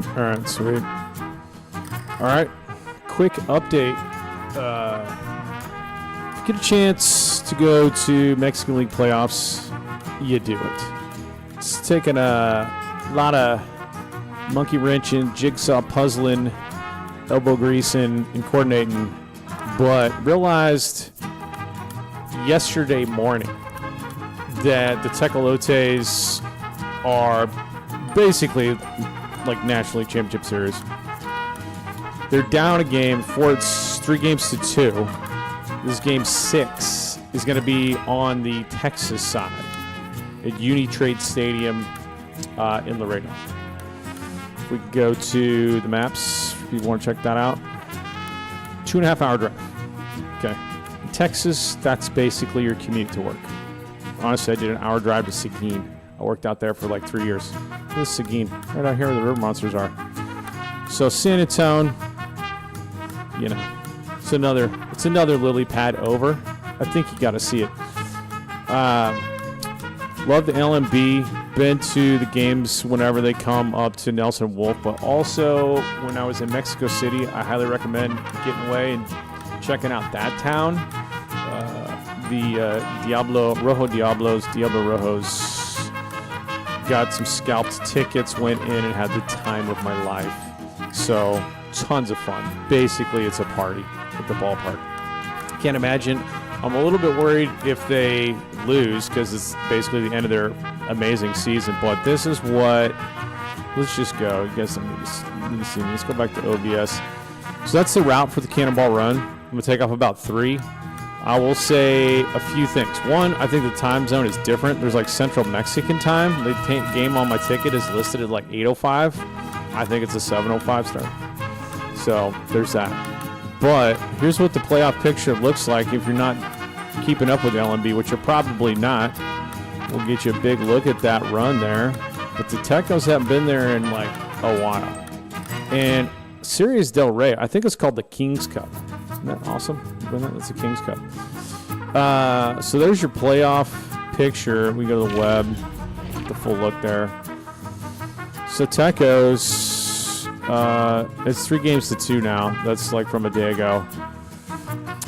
All right, sweet. All right, quick update. If you get a chance to go to Mexican League playoffs, you do it. It's taken a lot of monkey wrenching, jigsaw puzzling, elbow greasing, and coordinating, but realized yesterday morning that the Tecolotes are basically like National League Championship Series. They're down a game for it's 3-2. This game 6 is going to be on the Texas side at Unitrade Stadium in Laredo. If we go to the maps, if you want to check that out, 2.5 hour drive. Okay. In Texas, that's basically your commute to work. Honestly, I did an hour drive to Seguin. I worked out there for like 3 years. This is Seguin, right out here where the river monsters are. So San Antonio, you know, it's another lily pad over. I think you got to see it. Love the LMB. Been to the games whenever they come up to Nelson Wolf, but also when I was in Mexico City, I highly recommend getting away and checking out that town. The Diablo Rojos got some scalped tickets, went in and had the time of my life. So tons of fun. Basically, it's a party at the ballpark. Can't imagine. I'm a little bit worried if they lose because it's basically the end of their amazing season. But this is what. Let's just go. You guys need to see me. Let's go back to OBS. So that's the route for the Cannonball run. I'm gonna take off about 3. I will say a few things. One, I think the time zone is different. There's like Central Mexican time. The game on my ticket is listed at like 8:05. I think it's a 7:05 start. So there's that. But here's what the playoff picture looks like if you're not keeping up with LMB, which you're probably not. We'll get you a big look at that run there. But the Tecos haven't been there in like a while. And Series Del Rey, I think it's called the King's Cup. Isn't that awesome? That's the King's Cup. So there's your playoff picture. We go to the web, get the full look there. So Tecos, it's 3-2 now. That's like from a day ago.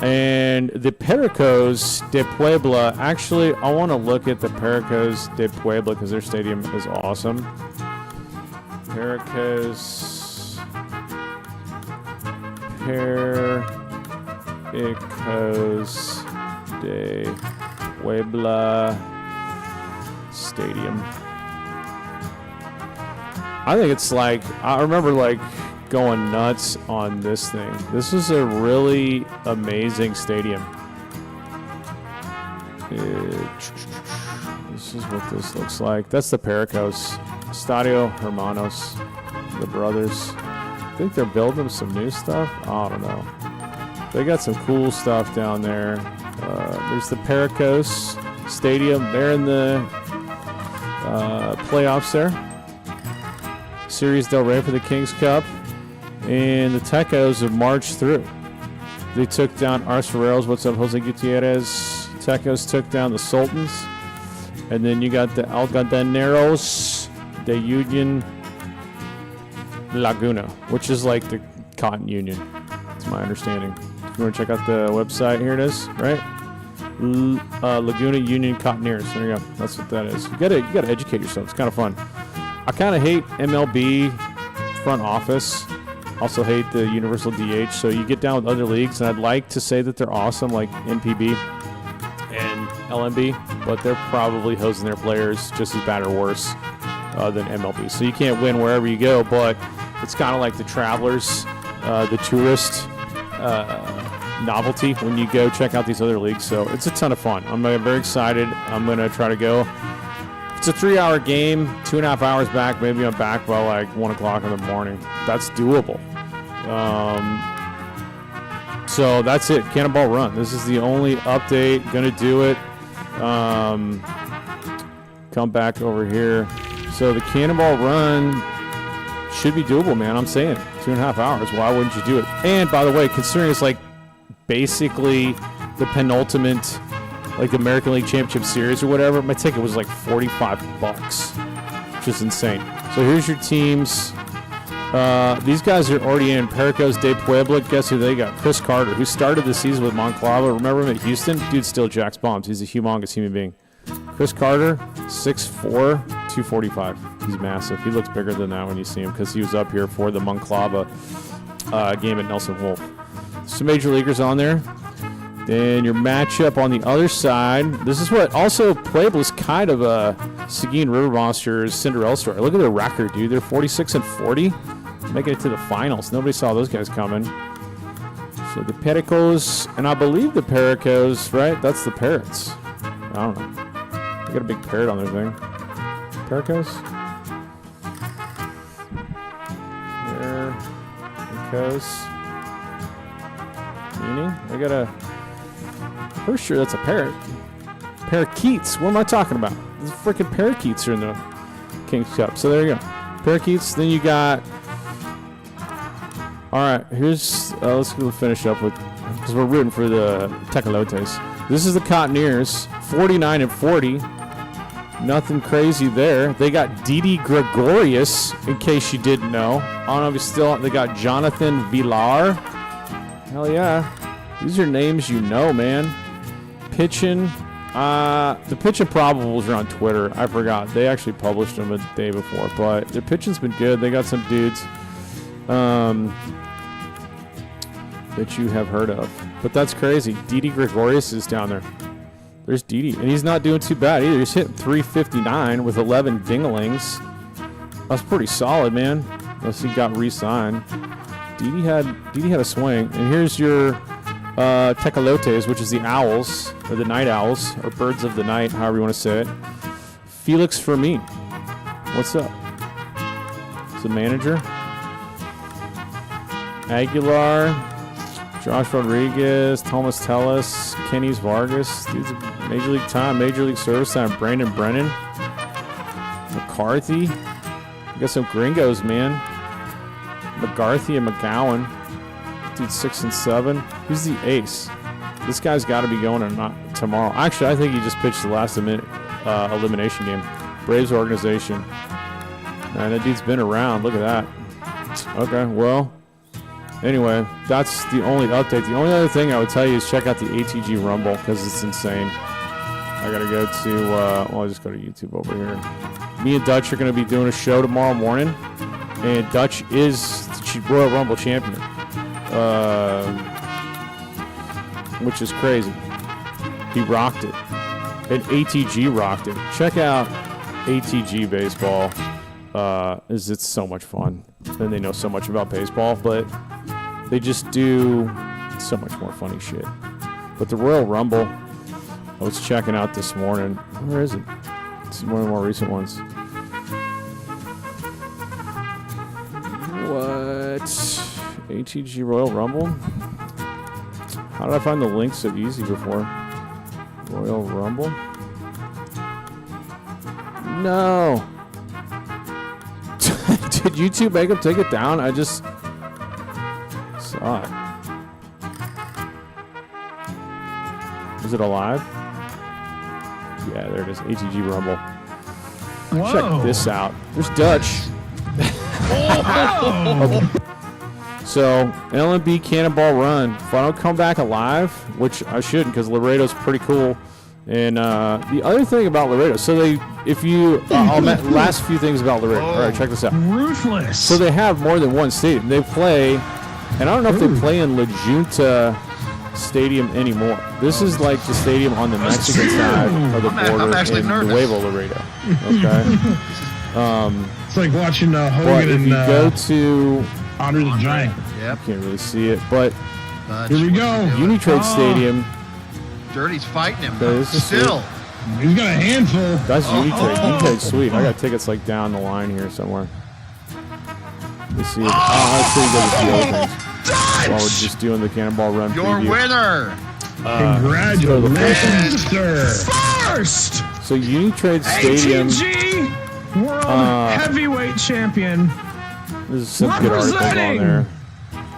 And the Pericos de Puebla, actually, I want to look at the Pericos de Puebla because their stadium is awesome. Pericos de Puebla Stadium. I think it's like, I remember like going nuts on this thing. This is a really amazing stadium. This is what this looks like. That's the Pericos. Estadio Hermanos, the brothers. I think they're building some new stuff. I don't know. They got some cool stuff down there. There's the Pericos Stadium. They're in the playoffs there. Series Del Rey for the King's Cup. And the Tecos have marched through. They took down Ars Ferreros. What's up, Jose Gutierrez? Tecos took down the Sultans. And then you got the Algodoneros de Union Laguna, which is like the Cotton Union. That's my understanding. If you want to check out the website, here it is, right? Laguna Union Cottoneers. There you go. That's what that is. You gotta educate yourself. It's kind of fun. I kind of hate MLB front office. Also hate the universal DH. So you get down with other leagues, and I'd like to say that they're awesome, like NPB and LMB, but they're probably hosing their players just as bad or worse than MLB. So you can't win wherever you go, but it's kind of like the Travelers, the tourist novelty when you go check out these other leagues. So it's a ton of fun. I'm very excited. I'm going to try to go. It's a 3-hour game, 2.5 hours back. Maybe I'm back by like 1 o'clock in the morning. That's doable. So that's it. Cannonball Run. This is the only update. Going to do it. Come back over here. So the Cannonball Run should be doable, man. I'm saying 2.5 hours. Why wouldn't you do it? And by the way, considering it's like basically the penultimate, like the American League Championship Series or whatever, my ticket was like $45, which is insane. So here's your teams. These guys are already in Pericos de Puebla. Guess who they got? Chris Carter, who started the season with Monclova. Remember him at Houston? Dude still jacks bombs. He's a humongous human being. Chris Carter, 6'4", 245. He's massive. He looks bigger than that when you see him because he was up here for the Monclova game at Nelson Wolf. Some major leaguers on there. Then your matchup on the other side. This is what also Puebla's kind of a Seguin River Monsters Cinderella story. Look at their record, dude. They're 46-40, making it to the finals. Nobody saw those guys coming. So the Pericos, and I believe the Pericos, right? That's the Parrots. I don't know. They got a big parrot on their thing. Pericos. Pericos. Meaning? I got a. Pretty sure that's a parrot. Parakeets. What am I talking about? These freaking parakeets are in the King's Cup. So there you go. Parakeets. Then you got. All right. Here's. Let's go finish up with. Because we're rooting for the Tecolotes. This is the Cottoneers. 49-40. Nothing crazy there. They got Didi Gregorius, in case you didn't know. I don't know if you still. They got Jonathan Villar. Hell yeah. These are names you know, man. Pitching. The pitching probables are on Twitter. I forgot. They actually published them a day before, but their pitching's been good. They got some dudes that you have heard of. But that's crazy. Didi Gregorius is down there. There's Didi. And he's not doing too bad either. He's hitting 359 with 11 dinglings. That's pretty solid, man. Unless he got re-signed. Didi had a swing. And here's your Tecolotes, which is the Owls, or the Night Owls, or Birds of the Night, however you want to say it. Felix Fermin. What's up? It's the manager. Aguilar, Josh Rodriguez, Thomas Tellis, Kenny's Vargas. Dude's Major League time, Major League service time. Brandon Brennan. McCarthy. You got some gringos, man. McCarthy and McGowan. Dude, 6 and 7. Who's the ace? This guy's got to be going tomorrow. Actually, I think he just pitched the last elimination game. Braves organization. Man, that dude's been around. Look at that. Okay, well, anyway, that's the only update. The only other thing I would tell you is check out the ATG Rumble because it's insane. I got to go to, I'll just go to YouTube over here. Me and Dutch are going to be doing a show tomorrow morning, and Dutch is the Royal Rumble champion. Which is crazy. He rocked it. And ATG rocked it. Check out ATG baseball. It's so much fun. And they know so much about baseball, but they just do so much more funny shit. But the Royal Rumble, I was checking out this morning. Where is it? It's one of the more recent ones. What? ATG Royal Rumble? How did I find the link so easy before? Royal Rumble? No! Did YouTube make him take it down? I just saw it. Is it alive? Yeah, there it is. ATG Rumble. Whoa. Check this out. There's Dutch. Okay. So, LMB Cannonball Run. If I don't come back alive, which I shouldn't because Laredo's pretty cool. And the other thing about Laredo, so last few things about Laredo. All right, check this out. Ruthless. So they have more than one stadium. They play, and I don't know if they play in La Junta Stadium anymore. This is like the stadium on the Mexican side of the border in Nuevo Laredo. Okay. It's like watching Hogan but if and you go to Andre the Giant. Yep. Can't really see it, but Here we go. Unitrade Stadium. Dirty's fighting him. Okay, this is Still. He's got a handful. That's Unitrade. Unitrade's sweet. I got tickets like down the line here somewhere. Let me see. I'll show you guys a few other things while we're just doing the Cannonball Run Your preview. winner. Congratulations, sir. First. So Unitrade Stadium. ATG World Heavyweight Champion. There's some good articles on there.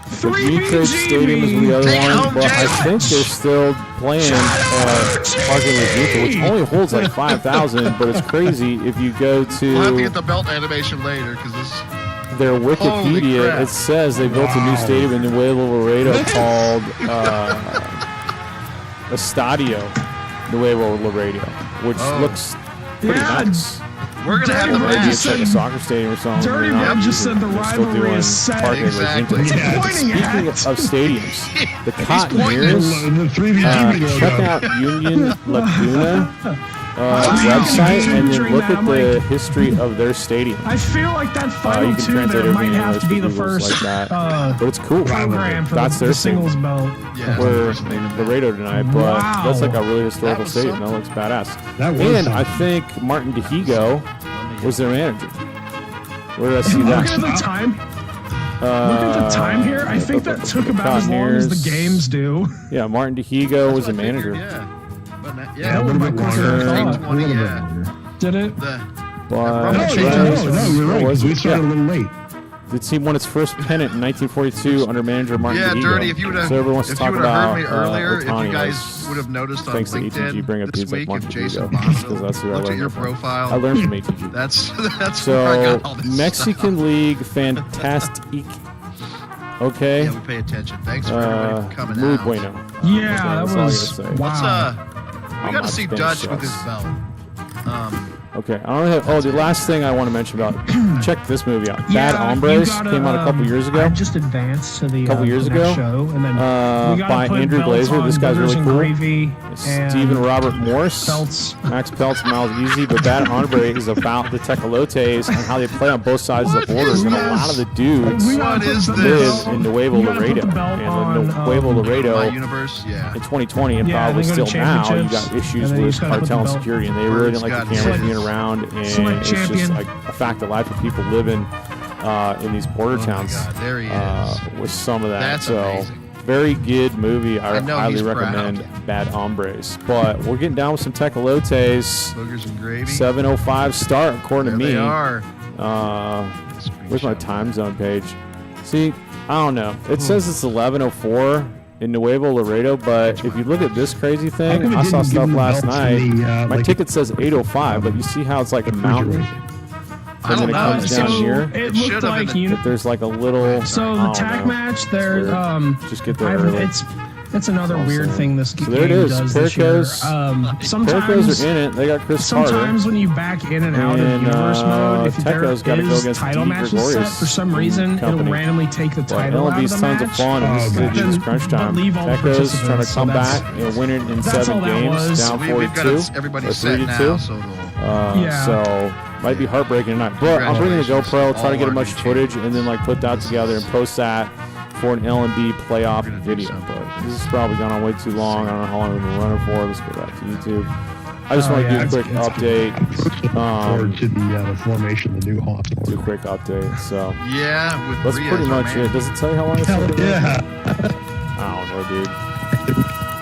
The 3 Unitrade Stadium is the other one, but I think they're still playing at Parking La Junta, which only holds like 5,000, but it's crazy if you go to... We'll have to get the belt animation later because this... their Wikipedia, crap. it says they built a new stadium in Nuevo Laredo called Estadio Nuevo Laredo, which looks pretty nice. We're going to have the Dirty Bird Maybe match. it's like a soccer stadium or something. Dirty They're not Bird just said the they're still rivalry doing is set. parking Exactly. arrangements. What's he pointing Speaking at? of stadiums, the pointing Cottoneers, The 3v2 logo. check out Union Laguna website and then look at the history of their stadium. I feel like that final You can two translate there might everything in have to be the English for Googles first like that. But it's cool. program for That's the their singles thing. belt. Yeah. We're in Laredo tonight, but Wow. that's like a really historical That was stadium. That something. looks badass. That was And something. I think Martin DeHigo was their manager. Where did I see Look at that? the time. Look at the time here. I think that took about as long as the games do. Yeah, Martin DeHigo was a That's what I figured, manager. Yeah. But not, Yeah, a little bit closer. longer. 20, yeah. Did it? The, But No, you're right. was We it? started a little late. The team won its first pennant in 1942 under manager Martin yeah, DeHigo. Dirty. If you would have, So everyone wants to if you talk would have about heard me earlier, if you Otani. guys would have noticed on Thanks to LinkedIn ATG, bring up this dudes like week, Martin if Jason DeHigo, because Bonzo that's who I looked at learned your from. profile, I learned from ATG. that's where I So got all this Mexican stuff. League Fantastique. Okay. Yeah, we pay attention. Thanks for everybody for coming Muy out. bueno. Yeah, That's that all I gotta was say. Let's wow. we Oh, got my to see Spanish Dutch with his sucks. belt. Okay. I don't know. Oh, the last thing I want to mention about check this movie out. Yeah, Bad you Hombres gotta, came out a couple years ago. I just advanced to the Couple years the next ago, show, and then we gotta by put Andrew belts Glazer. on This guy's Boogers really and cool. Gravy and Stephen Robert Morse, Peltz. Max Peltz, Miles Easy, but Bad Hombre is about the Tecolotes and how they play on both sides of the What borders, is and a this? lot of the dudes We gotta What put is the this? live in Nuevo we gotta put Laredo, the belt on, and the Nuevo My Laredo universe, yeah. in 2020 and Yeah, probably they go to still now, you championships, got issues and then you with just gotta put cartel the and belt- security, and they really didn't like the Bird's cameras got being around, and select it's just champion. like a fact of life of people living in these border Oh my towns God, there he is. with some of that. That's so amazing. very good movie. I know highly he's recommend proud. Bad Hombres. But we're getting down with some Tecolotes. Boogers and gravy. 7:05 start according There to me. they are. Where's my time zone page? See, I don't know. It says it's 11:04 in Nuevo Laredo, but if you look at this crazy thing, come it I saw didn't give stuff them last belts night. in the, My like- ticket says 8:05, but you see how it's like a mountain, I and then don't it know. comes It down so here. it It looked should have like been you. That there's like a little. So I the don't tack know. match, there. weird. Just get there early. It's another That's all weird I'm thing this So game there it is. does this year. Pericos. Pericos Sometimes are in it. They got Chris Carter. Sometimes when you back in and out And, of universe mode, if there Tecco's gotta go is against title D. matches set, Gregorius for some reason, company. it'll randomly take the But title out of LMB's the tons match. of fun. And this is but just then- crunch but time. leave all the Tecco's trying to participants, so come that's- back and win it in that's 7 all that games, was. down We've got 42 everybody or set 3-2. now, so it'll- Yeah. So might be heartbreaking tonight. But I'm bringing the GoPro, try to get as much All footage, and then like put that together and post that for an LMB playoff We're gonna do video. something. But this has probably gone on way too long. I don't know how long we've been running for. Let's go back to YouTube. I just Oh, want to yeah, do a quick update. Forward to the formation, the new Hawthorne. Do a quick update. So yeah, with that's Rhea pretty as our much man. it. Does it tell you how long it's Hell been? yeah. I don't know, dude.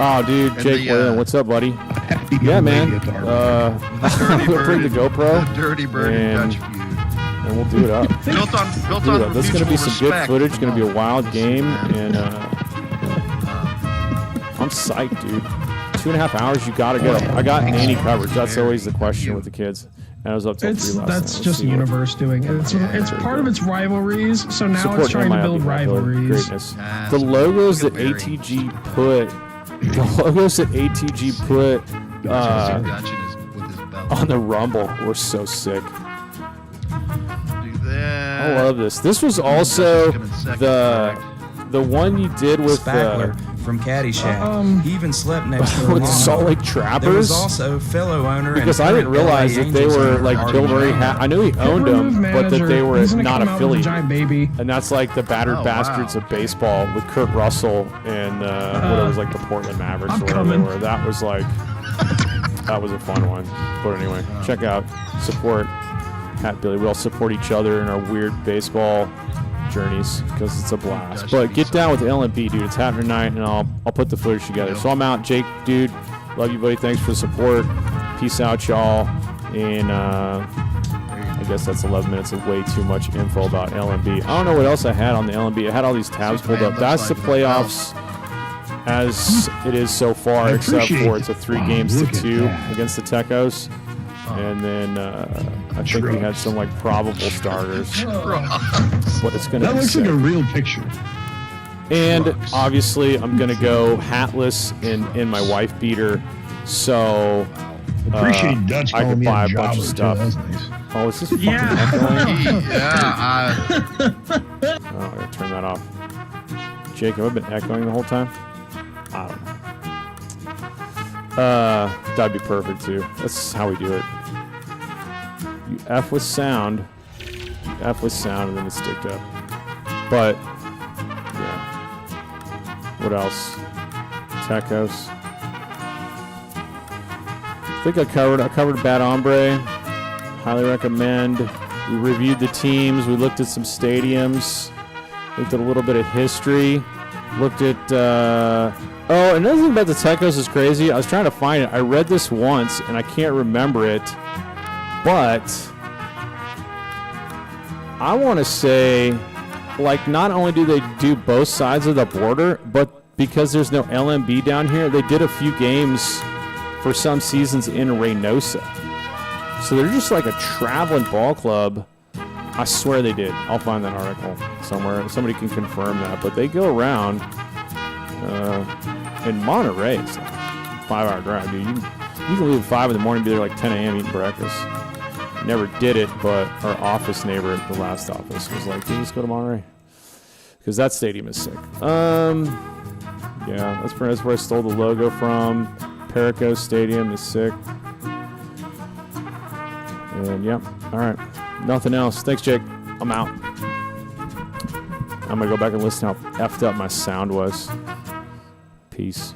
Oh, dude, And Jake the, Whalen, what's up, buddy? Happy Yeah, good man. lady at the Harbor. Dirty We'll bring the Bird, GoPro, the Dirty Bird and and- Dutch feud. and we'll do it up. Built on Dude, this is going to be mutual some good respect. footage. Going to be a wild We'll game, see, man. and I'm psyched, dude. 2.5 hours, you got to go. I got nanny coverage. That's always the question with the kids. And I was up till 3 last night. That's We'll just see what- Universe doing it. It's part of its rivalries, so now Support it's trying to MILB build rivalries. Greatness. Yes. The logos that Look at Barry. ATG put, Dutch with his belt. on the Rumble were so sick. Do that. I love this. This was also Coming second, the one you did with Spackler from Caddyshack. He even slept next to with the Romano. Salt Lake There Trappers. was also fellow owner Because and I didn't current realize LA that they Angels were owner like Artie Bill Murray. Moreno. I knew he owned them, but that they were He's gonna not come out with a affiliated. giant baby. And that's like the battered Oh, bastards wow. of baseball with Kurt Russell and what it was like the Portland Mavericks I'm or whatever coming. they were. That was like that was a fun one. But anyway, check out support Hat Billy. We all support each other in our weird baseball journeys because it's a blast. Gosh, But get down with the LMB, dude. It's happening tonight, and I'll put the footage together. So I'm out, Jake, dude. Love you, buddy. Thanks for the support. Peace out, y'all. And I guess that's 11 minutes of way too much info about LMB. I don't know what else I had on the LMB. I had all these tabs pulled up. That's the playoffs as it is so far, I except appreciate for it's a 3 games to Look at 2 that. against the Tecos. And then I think we had some like probable starters, but it's gonna That be looks sick. like a real picture. And obviously, I'm gonna go hatless in my wife beater, so Appreciate Dutch I calling could me buy a a bunch of jobber, stuff. too. That was nice. Oh, is this fucking Yeah. echoing? Yeah, Oh, I gotta turn that off. Jacob, I've been echoing the whole time. I don't know. That'd be perfect too. That's how we do it. You F with sound, and then it's sticked up. But yeah. What else? Tecos. I think I covered Bad Hombre. Highly recommend. We reviewed the teams. We looked at some stadiums. Looked at a little bit of history. Looked at another thing about the Tecos is crazy. I was trying to find it. I read this once and I can't remember it, but I want to say, like, not only do they do both sides of the border, but because there's no LMB down here, they did a few games for some seasons in Reynosa. So they're just like a traveling ball club. I swear they did. I'll find that article somewhere. Somebody can confirm that. But they go around in Monterey. It's like a 5-hour drive, dude. You can leave at 5 in the morning, be there like 10 a.m. eating breakfast. Never did it, but our office neighbor at the last office was like, dude, let's go to Monterey. Because that stadium is sick. Yeah, that's where I stole the logo from. Perico Stadium is sick. And yeah, all right. Nothing else. Thanks, Jake. I'm out. I'm going to go back and listen to how effed up my sound was. Peace.